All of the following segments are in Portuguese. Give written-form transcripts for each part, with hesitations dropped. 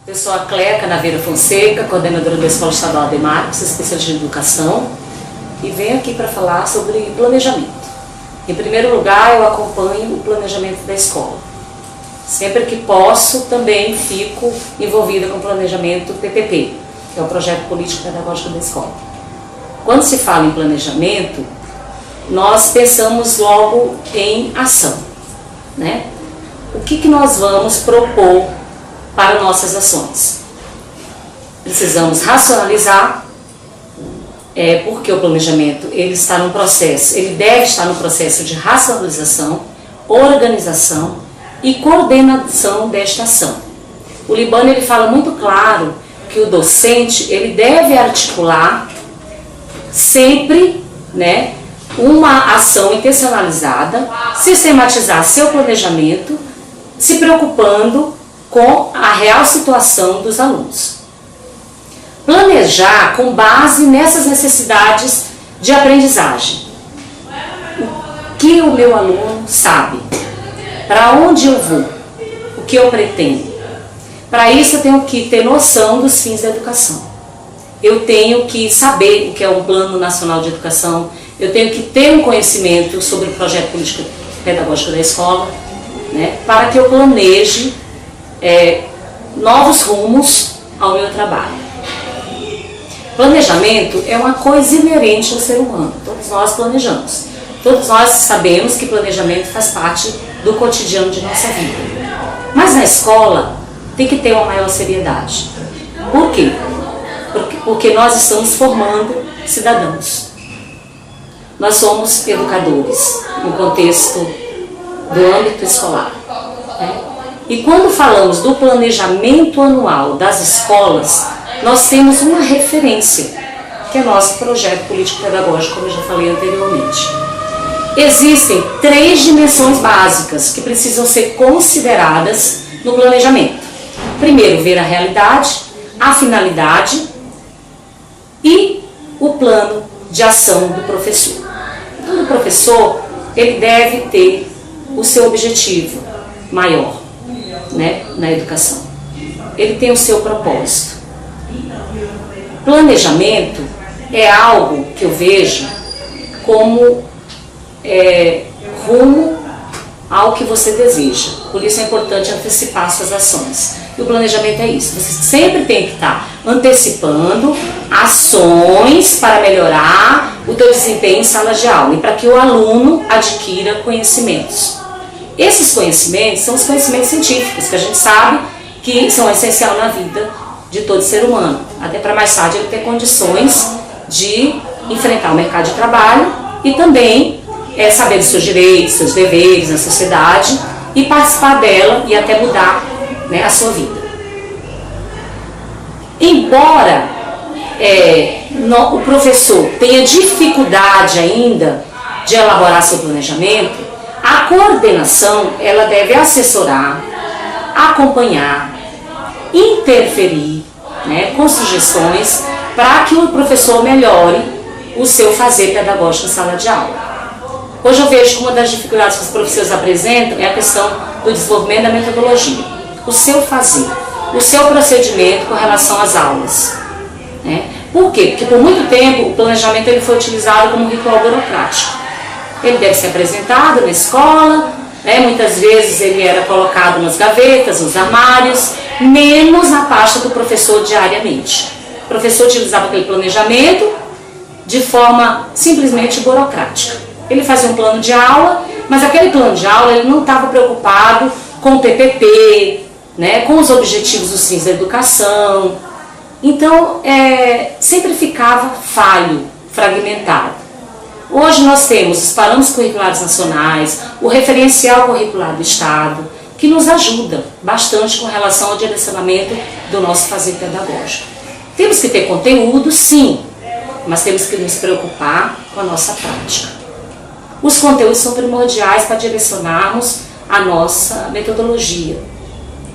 Eu sou a Cléia Canaveira Fonseca, coordenadora da Escola Estadual Demarcos, especialista em educação, e venho aqui para falar sobre planejamento. Em primeiro lugar, eu acompanho o planejamento da escola. Sempre que posso, também fico envolvida com o planejamento PPP, que é o Projeto Político Pedagógico da Escola. Quando se fala em planejamento, nós pensamos logo em ação, né? O que nós vamos propor para nossas ações? Precisamos racionalizar, porque o planejamento ele está no processo, ele deve estar no processo de racionalização, organização e coordenação desta ação. O Libano ele fala muito claro que o docente ele deve articular sempre, né, uma ação intencionalizada, sistematizar seu planejamento, se preocupando com a real situação dos alunos. Planejar com base nessas necessidades de aprendizagem. O que o meu aluno sabe? Para onde eu vou? O que eu pretendo? Para isso eu tenho que ter noção dos fins da educação. Eu tenho que saber o que é um Plano Nacional de Educação, eu tenho que ter um conhecimento sobre o projeto político pedagógico da escola, né, para que eu planeje novos rumos ao meu trabalho. Planejamento é uma coisa inerente ao ser humano, todos nós planejamos. Todos nós sabemos que planejamento faz parte do cotidiano de nossa vida. Mas na escola tem que ter uma maior seriedade. Por quê? Porque nós estamos formando cidadãos. Nós somos educadores no contexto do âmbito escolar. E quando falamos do planejamento anual das escolas, nós temos uma referência, que é nosso projeto político-pedagógico, como eu já falei anteriormente. Existem 3 dimensões básicas que precisam ser consideradas no planejamento. Primeiro, ver a realidade, a finalidade e o plano de ação do professor. Então, o professor ele deve ter o seu objetivo maior, né, na educação. Ele tem o seu propósito. Planejamento é algo que eu vejo como rumo ao que você deseja. Por isso é importante antecipar suas ações. E o planejamento é isso. Você sempre tem que estar antecipando ações para melhorar o teu desempenho em sala de aula e para que o aluno adquira conhecimentos. Esses conhecimentos são os conhecimentos científicos, que a gente sabe que são essenciais na vida de todo ser humano, até para mais tarde ele ter condições de enfrentar o mercado de trabalho e também saber dos seus direitos, seus deveres na sociedade e participar dela e até mudar, né, a sua vida. Embora o professor tenha dificuldade ainda de elaborar seu planejamento, a coordenação ela deve assessorar, acompanhar, interferir, né, com sugestões para que o professor melhore o seu fazer pedagógico em sala de aula. Hoje eu vejo que uma das dificuldades que os professores apresentam é a questão do desenvolvimento da metodologia, o seu fazer, o seu procedimento com relação às aulas, né? Por quê? Porque por muito tempo o planejamento ele foi utilizado como um ritual burocrático. Ele deve ser apresentado na escola, né? Muitas vezes ele era colocado nas gavetas, nos armários, menos na pasta do professor diariamente. O professor utilizava aquele planejamento de forma simplesmente burocrática. Ele fazia um plano de aula, mas aquele plano de aula ele não estava preocupado com o PPP, né, com os objetivos dos fins da educação. Então, sempre ficava falho, fragmentado. Hoje nós temos os parâmetros curriculares nacionais, o referencial curricular do Estado, que nos ajuda bastante com relação ao direcionamento do nosso fazer pedagógico. Temos que ter conteúdo, sim, mas temos que nos preocupar com a nossa prática. Os conteúdos são primordiais para direcionarmos a nossa metodologia,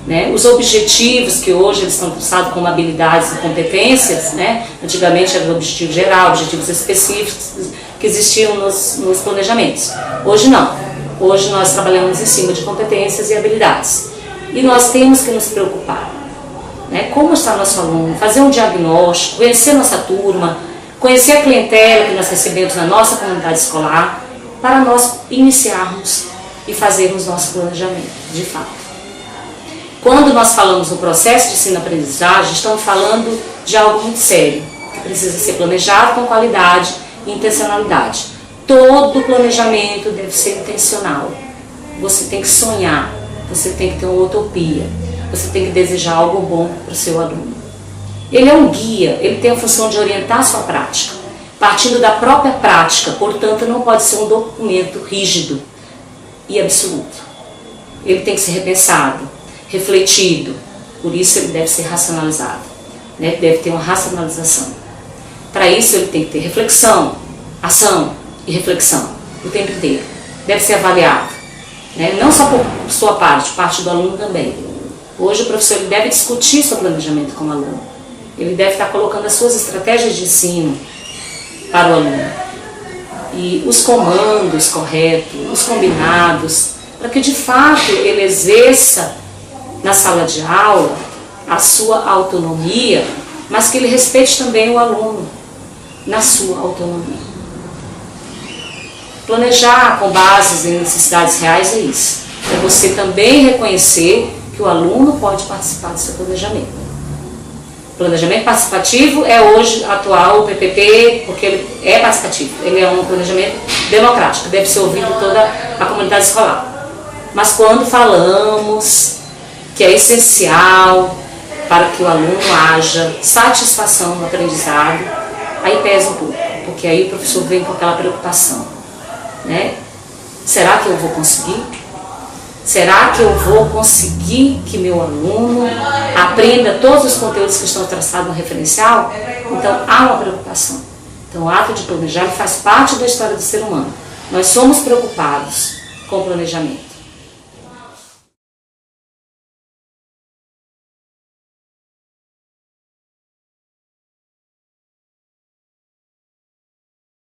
né? Os objetivos que hoje eles estão traçados como habilidades e competências, né? Antigamente era o objetivo geral, objetivos específicos que existiam nos planejamentos. Hoje não. Hoje nós trabalhamos em cima de competências e habilidades. E nós temos que nos preocupar né, como está nosso aluno, fazer um diagnóstico, conhecer nossa turma, conhecer a clientela que nós recebemos na nossa comunidade escolar, para nós iniciarmos e fazermos nosso planejamento, de fato. Quando nós falamos no processo de ensino-aprendizagem, estamos falando de algo muito sério, que precisa ser planejado com qualidade e intencionalidade. Todo planejamento deve ser intencional. Você tem que sonhar, você tem que ter uma utopia, você tem que desejar algo bom para o seu aluno. Ele é um guia, ele tem a função de orientar a sua prática, partindo da própria prática, portanto não pode ser um documento rígido e absoluto. Ele tem que ser repensado, refletido, por isso ele deve ser racionalizado, né? Deve ter uma racionalização. Para isso ele tem que ter reflexão, ação e reflexão o tempo inteiro. Deve ser avaliado, né? Não só por sua parte do aluno também. Hoje o professor ele deve discutir seu planejamento com o aluno. Ele deve estar colocando as suas estratégias de ensino para o aluno. E os comandos corretos, os combinados, para que de fato ele exerça na sala de aula a sua autonomia, mas que ele respeite também o aluno na sua autonomia. Planejar com bases em necessidades reais é isso. É você também reconhecer que o aluno pode participar do seu planejamento. O planejamento participativo é hoje atual, o PPP, porque ele é participativo. Ele é um planejamento democrático, deve ser ouvido toda a comunidade escolar. Mas quando falamos que é essencial para que o aluno haja satisfação no aprendizado, aí pesa um pouco, porque aí o professor vem com aquela preocupação, né? Será que eu vou conseguir? Será que eu vou conseguir que meu aluno aprenda todos os conteúdos que estão traçados no referencial? Então há uma preocupação. Então o ato de planejar faz parte da história do ser humano. Nós somos preocupados com o planejamento.